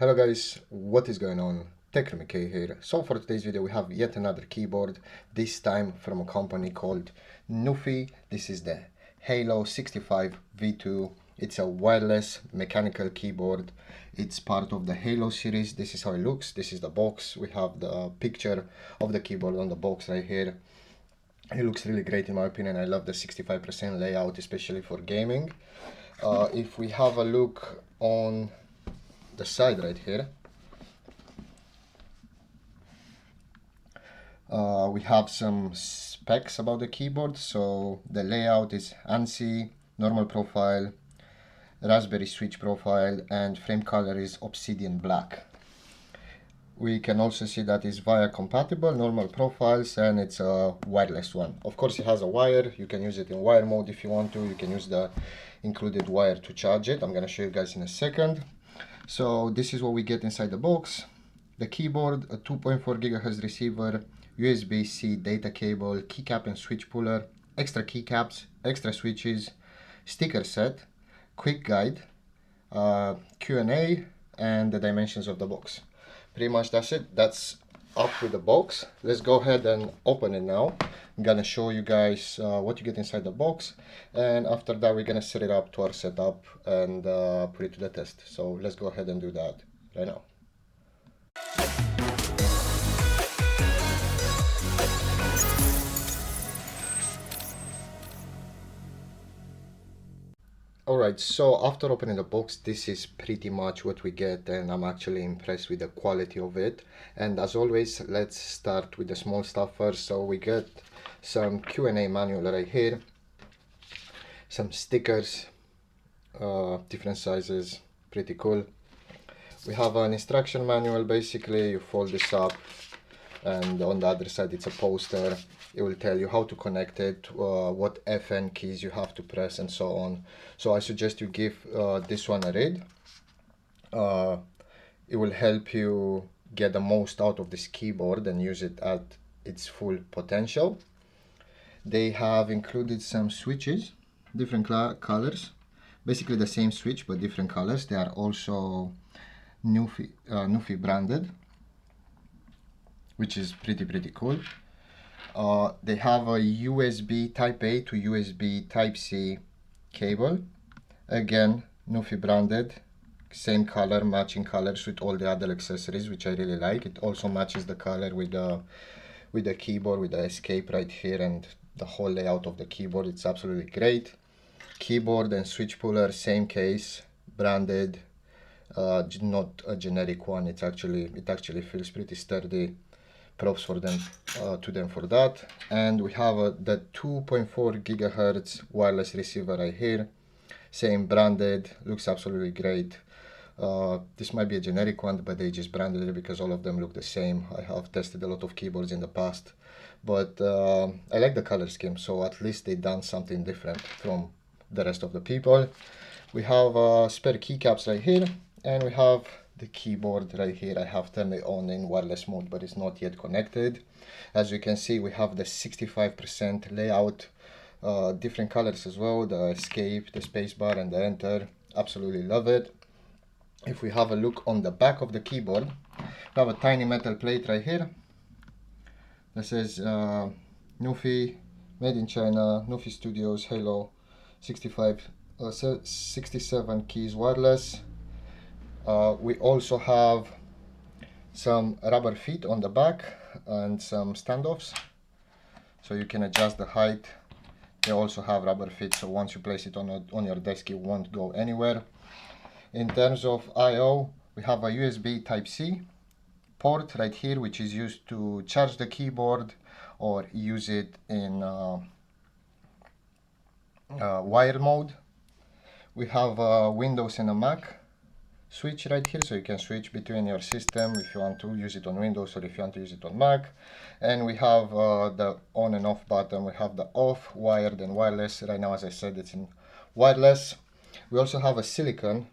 Hello guys, what is going on? Techroomuk here. So for today's video we have yet another keyboard, this time from a company called NuPhy. This is the Halo65 V2. It's a wireless mechanical keyboard. It's part of the Halo series. This is how it looks. This is the box. We have the picture of the keyboard on the box right here. It looks really great in my opinion. I love the 65% layout, especially for gaming. If we have a look on the side right here, we have some specs about the keyboard. So the layout is ANSI, normal profile, raspberry switch profile, and frame color is obsidian black. We can also see that it's via compatible, normal profiles, and it's a wireless one. Of course it has a wire. You can use it in wire mode if you want to. You can use the included wire to charge it. I'm going to show you guys in a second. So this is what we get inside the box. The keyboard, a 2.4 GHz receiver, USB-C data cable, keycap and switch puller, extra keycaps, extra switches, sticker set, quick guide, Q&A, and the dimensions of the box. Pretty much that's it. That's up with the box. Let's go ahead and open it now. I'm gonna show you guys what you get inside the box, and after that we're gonna set it up to our setup and put it to the test. So let's go ahead and do that right now. Alright, so after opening the box, this is pretty much what we get, and I'm actually impressed with the quality of it. And as always, let's start with the small stuff first. So we get some Q&A manual right here, some stickers, different sizes, pretty cool. We have an instruction manual. Basically you fold this up, and on the other side it's a poster. It will tell you how to connect it, what FN keys you have to press, and so on. So I suggest you give this one a read. It will help you get the most out of this keyboard and use it at its full potential. They have included some switches, different colors, basically the same switch but different colors. They are also NuPhy branded, which is pretty cool. They have a USB Type A to USB Type C cable. Again, NuPhy branded, same color, matching colors with all the other accessories, which I really like. It also matches the color with the keyboard, with the escape right here, and the whole layout of the keyboard. It's absolutely great. Keyboard and switch puller, same case, branded, not a generic one. It actually feels pretty sturdy. Props for them, to them for that. And we have the 2.4 GHz wireless receiver right here, same branded, looks absolutely great. This might be a generic one, but they just branded it because all of them look the same. I have tested a lot of keyboards in the past, but I like the color scheme, so at least they done something different from the rest of the people. We have spare keycaps right here, and we have the keyboard right here. I have turned it on in wireless mode, but it's not yet connected. As you can see, we have the 65% layout, different colors as well, the escape, the spacebar, and the enter. Absolutely love it. If we have a look on the back of the keyboard, we have a tiny metal plate right here that says NuPhy, made in China, NuPhy Studios, Halo 65, 67 keys wireless. We also have some rubber feet on the back and some standoffs, so you can adjust the height. They also have rubber feet, so once you place it on your desk, it won't go anywhere. In terms of I/O, we have a USB Type-C port right here, which is used to charge the keyboard or use it in wire mode. We have a Windows and a Mac switch right here, so you can switch between your system if you want to use it on Windows or if you want to use it on Mac. And we have the on and off button. We have the off, wired, and wireless. Right now, as I said, it's in wireless. We also have a silicone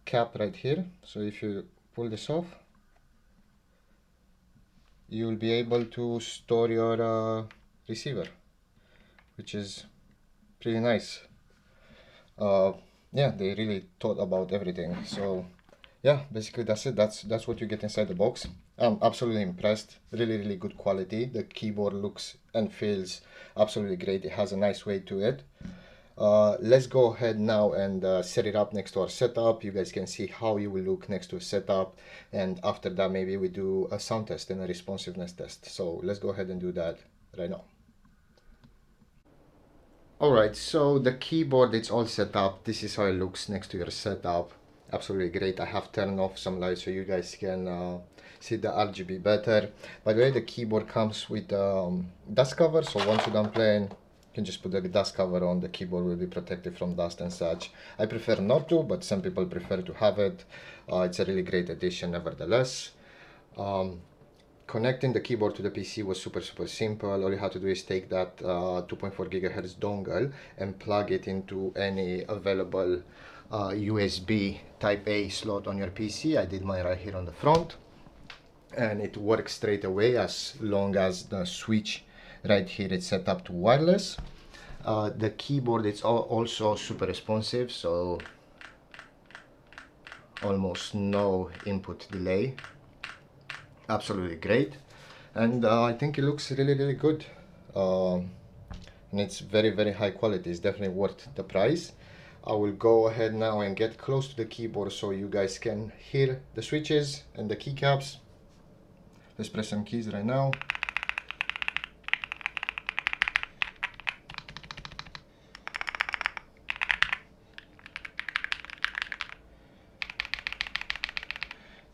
cap right here, so if you pull this off, you will be able to store your receiver, which is pretty nice. Yeah, they really thought about everything. So yeah, basically that's it. That's what you get inside the box. I'm absolutely impressed. Really good quality. The keyboard looks and feels absolutely great. It has a nice weight to it. Let's go ahead now and set it up next to our setup. You guys can see how you will look next to a setup, and after that maybe we do a sound test and a responsiveness test. So let's go ahead and do that right now. Alright, so the keyboard, it's all set up. This is how it looks next to your setup. Absolutely great. I have turned off some lights so you guys can see the RGB better. By the way, the keyboard comes with dust cover, so once you're done playing, you can just put the dust cover on. The keyboard will be protected from dust and such. I prefer not to, but some people prefer to have it. It's a really great addition nevertheless. Connecting the keyboard to the PC was super simple. All you have to do is take that 2.4 gigahertz dongle and plug it into any available USB type A slot on your PC. I did mine right here on the front, and it works straight away as long as the switch right here is set up to wireless. The keyboard is also super responsive, so almost no input delay. Absolutely great, and I think it looks really good, and it's very high quality. It's definitely worth the price. I will go ahead now and get close to the keyboard so you guys can hear the switches and the keycaps. Let's press some keys right now.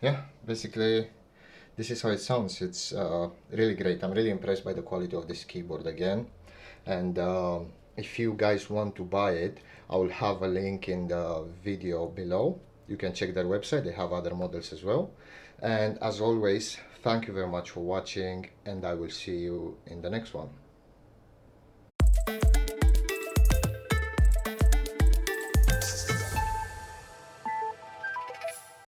Yeah, basically this is how it sounds. It's really great. I'm really impressed by the quality of this keyboard again, and if you guys want to buy it, I will have a link in the video below. You can check their website. They have other models as well. And as always, thank you very much for watching, and I will see you in the next one.